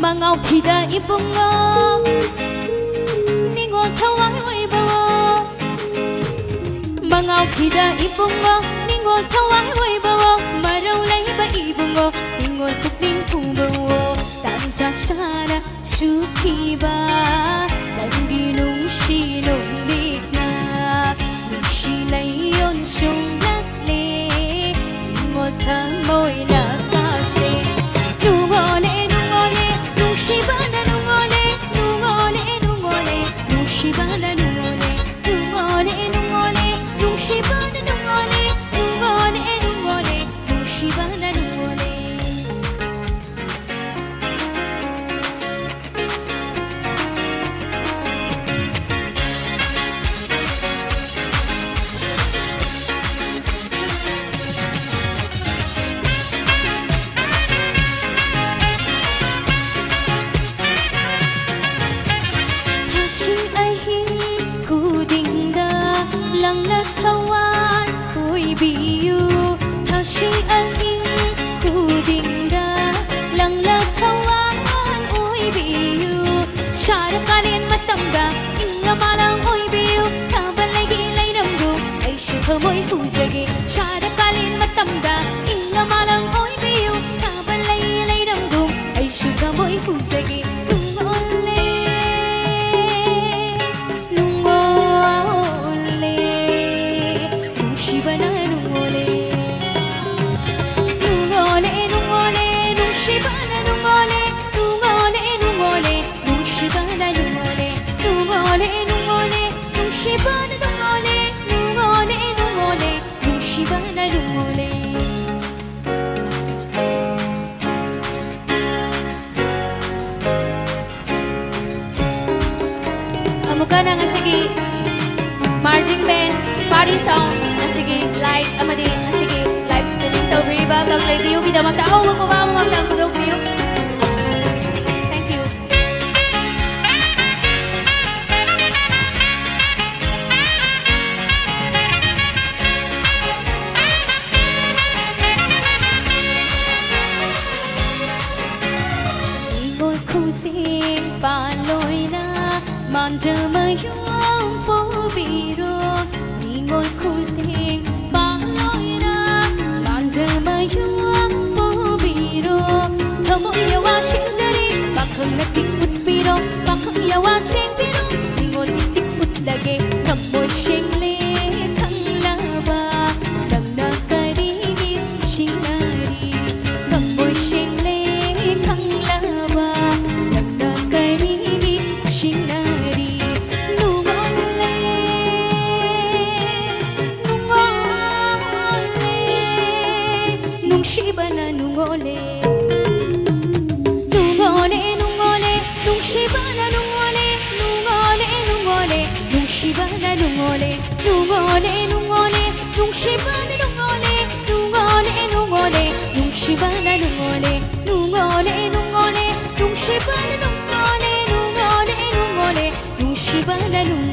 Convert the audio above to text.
Mangau thida ibungo ningo thawai oi bawo Mangau thida ibungo ningo thawai oi bawo marau lai ba ibungo ningo tukning pubawo tanja sana sukhiba dangi nungshi nunglikna nungshi layon sunglatle ningo thamoi la kase nungole Shibana nungole, nungole, nungole, nushibana nungole, nungole, nungole, nushibana nungole, nungole, nungole, nushibana nungole. Thawat oi biu thashi ahin kudinda langla thawat oi biu shara kalin matamda inga malang oi biu kabalagi laidamdu ai shubhamoi huzage shara kalin matamda inga malang oi biu kabalagi laidamdu ai shubhamoi huzage Amukana nga sige marching band party song nga sige live amadi nga sige live spinning tawbiriba kag live view gidamang tao magpabama magdang kudog view. Thank you. Ngồi khu xin paloy na manja mayong pobiro ngồi khu xin paloy na manja mayong pobiro thamoy yawa sinjari bakhang natik utbiro bakhang yawa sinbiro ngồi itik utlage thamoy single thanglaba tangna karigi sinari thamoy single thanglaba tangna karigi sinari Shibana nungole, nungole, nungole, nung shibana nungole, nungole, nungole, nung shibana nungole, nungole, nungole, nung shibana nungole, nungole, nungole, nung shibana nungole, nungole, nungole, nung shibana nungole, nungole, nungole, nung shibana nungole.